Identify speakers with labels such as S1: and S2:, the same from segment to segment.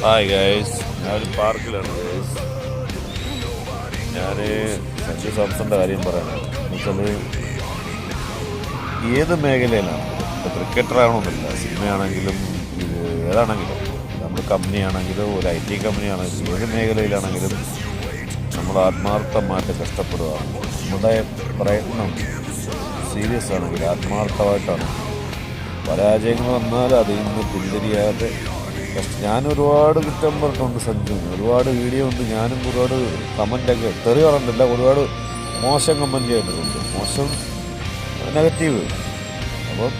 S1: Hi guys, ഞാനൊരു പാർക്കിലാണ് guys. ഞാൻ സഞ്ജു സാംസന്റെ കാര്യം പറയാനാണ്. എന്നുവെച്ചാൽ ഏത് മേഖലയിലാണ്, ഇപ്പോൾ ക്രിക്കറ്ററാവണമെന്നില്ല, സിനിമയാണെങ്കിലും ഇത് ഏതാണെങ്കിലും, നമ്മൾ കമ്പനിയാണെങ്കിലും ഒരു IT കമ്പനിയാണെങ്കിലും ഏത് മേഖലയിലാണെങ്കിലും നമ്മൾ ആത്മാർത്ഥമായിട്ട് കഷ്ടപ്പെടുക. നമ്മുടെ പ്രയത്നം സീരിയസ് ആണെങ്കിൽ ആത്മാർത്ഥമായിട്ടാണ്. പരാജയങ്ങൾ വന്നാൽ അതിൽ നിന്ന് പിന്തിരിയാതെ ഞാൻ ഒരുപാട് കുറ്റം പറഞ്ഞിട്ടുണ്ട് സഞ്ജുവിന്. ഒരുപാട് വീഡിയോ ഉണ്ട്, ഞാനും ഒരുപാട് കമൻ്റൊക്കെ തെറി പറഞ്ഞിട്ടില്ല, ഒരുപാട് മോശം കമൻ്റ് ആയിട്ടുണ്ട്, മോശം നെഗറ്റീവ്. അപ്പം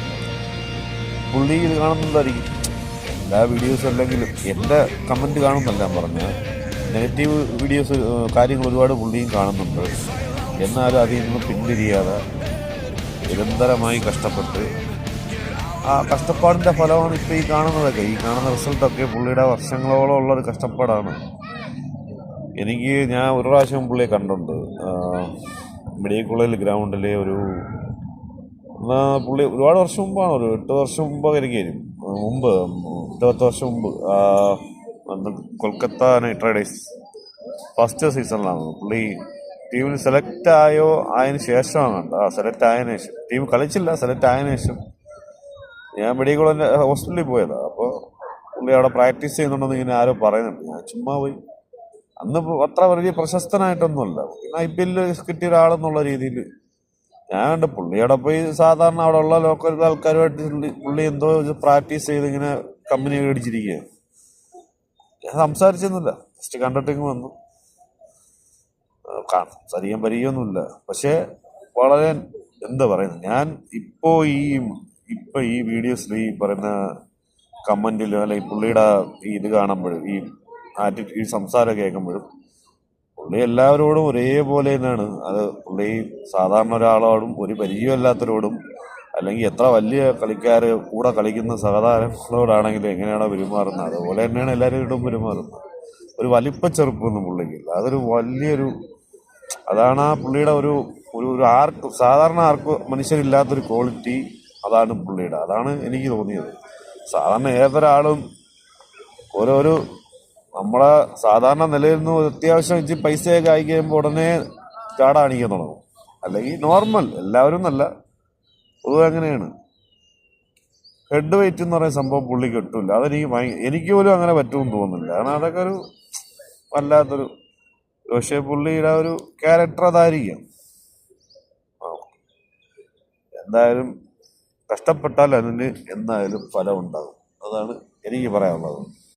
S1: പുള്ളി ഇത് കാണുന്നുണ്ടായിരിക്കും എല്ലാ വീഡിയോസും, അല്ലെങ്കിലും എൻ്റെ കമൻറ്റ് കാണുന്നല്ല ഞാൻ പറഞ്ഞ നെഗറ്റീവ് വീഡിയോസ് കാര്യങ്ങൾ ഒരുപാട് പുള്ളിയും കാണുന്നുണ്ട്. എന്നാലും അതിൽ നിന്ന് പിന്തിരിയാതെ നിരന്തരമായി കഷ്ടപ്പെട്ട് ആ കഷ്ടപ്പാടിൻ്റെ ഫലമാണ് ഇപ്പോൾ ഈ കാണുന്നതൊക്കെ. ഈ കാണുന്ന റിസൾട്ടൊക്കെ പുള്ളിയുടെ വർഷങ്ങളോളം ഉള്ളൊരു കഷ്ടപ്പാടാണ്. ഞാൻ ഒരു പ്രാവശ്യം പുള്ളിയെ കണ്ടിട്ടുണ്ട്, മെഡിക്കൽ കോളേജ് ഗ്രൗണ്ടിൽ. പുള്ളി ഒരുപാട് വർഷം മുമ്പാണ്, ഒരു 8 വർഷം മുമ്പൊക്കെ എനിക്കായിരിക്കും, 8-10 വർഷം മുമ്പ് അന്ന് കൊൽക്കത്ത നൈറ്റ് റൈഡേഴ്സ് ഫസ്റ്റ് സീസണിലാണ് പുള്ളി ടീമിൽ സെലക്ട് ആയതിനു ശേഷമാണ് സെലക്ട് ആയതിനു ശേഷം, ടീം കളിച്ചില്ല, സെലക്ട് ആയതിനു ശേഷം ഞാൻ മെഡിക്കൽ കോളേജിൻ്റെ ഹോസ്പിറ്റലിൽ പോയതാണ്. അപ്പോൾ പുള്ളി അവിടെ പ്രാക്ടീസ് ചെയ്യുന്നുണ്ടെന്ന് ഇങ്ങനെ ആരോ പറയുന്നുണ്ട്. ഞാൻ ചുമ്മാ പോയി. അന്ന് അത്ര വലിയ പ്രശസ്തനായിട്ടൊന്നുമല്ല, പിന്നെ IPL കിട്ടിയ ഒരാളെന്നുള്ള രീതിയിൽ ഞാൻ കണ്ട് പുള്ളി അവിടെ പോയി. സാധാരണ അവിടെ ഉള്ള ലോക്കൽ ആൾക്കാരുമായിട്ട് പുള്ളി എന്തോ പ്രാക്ടീസ് ചെയ്ത് ഇങ്ങനെ കമ്പനി മേടിച്ചിരിക്കുക. ഞാൻ സംസാരിച്ചൊന്നുമില്ല, ജസ്റ്റ് കണ്ടിട്ടിങ് വന്നു. സംസാരിക്കാൻ പരിചയമൊന്നുമില്ല, പക്ഷേ വളരെ എന്താ പറയുന്നത്, ഞാൻ ഇപ്പോൾ ഈ വീഡിയോസിൽ ഈ പറയുന്ന കമൻറ്റിലും അല്ലെങ്കിൽ പുള്ളിയുടെ ഇത് കാണുമ്പോഴും ഈ സംസാരം കേൾക്കുമ്പോഴും പുള്ളി എല്ലാവരോടും ഒരേപോലെ തന്നെയാണ്. അത് പുള്ളി സാധാരണ ഒരാളോടും ഒരു പരിചയമില്ലാത്തവരോടും അല്ലെങ്കിൽ എത്ര വലിയ കളിക്കാർ കൂടെ കളിക്കുന്ന സഹതാരങ്ങളോടാണെങ്കിലും എങ്ങനെയാണോ പെരുമാറുന്നത് അതുപോലെ തന്നെയാണ് എല്ലാവരോടും പെരുമാറുന്നത്. ഒരു വലിപ്പച്ചെറുപ്പൊന്നും പുള്ളിക്കില്ല. അതൊരു വലിയൊരു അതാണ് ആ പുള്ളിയുടെ ഒരു സാധാരണ മനുഷ്യരില്ലാത്തൊരു ക്വാളിറ്റി. അതാണ് പുള്ളിയുടെ. അതാണ് എനിക്ക് തോന്നിയത്. സാധാരണ ഏതൊരാളും ഓരോരോ നമ്മളെ സാധാരണ നിലയിൽ നിന്ന് അത്യാവശ്യം ഇച്ചിരി പൈസയൊക്കെ ആയി കഴിയുമ്പോൾ ഉടനെ ചാടാണിക്കാൻ തുടങ്ങും. അല്ലെങ്കിൽ നോർമൽ എല്ലാവരും നല്ല പൊതുവെ അങ്ങനെയാണ്. ഹെഡ് വെയിറ്റ് എന്ന് പറയുന്ന സംഭവം പുള്ളിക്ക് കിട്ടില്ല. എനിക്ക് പോലും അങ്ങനെ പറ്റുമെന്ന് തോന്നുന്നില്ല. കാരണം അതൊക്കെ ഒരു വല്ലാത്തൊരു, പക്ഷേ പുള്ളിയുടെ ഒരു ക്യാരക്ടർ അതായിരിക്കാം. എന്തായാലും കഷ്ടപ്പെട്ടാൽ അതിന് എന്തായാലും ഫലം ഉണ്ടാകും. അതാണ് എനിക്ക് പറയാനുള്ളത്.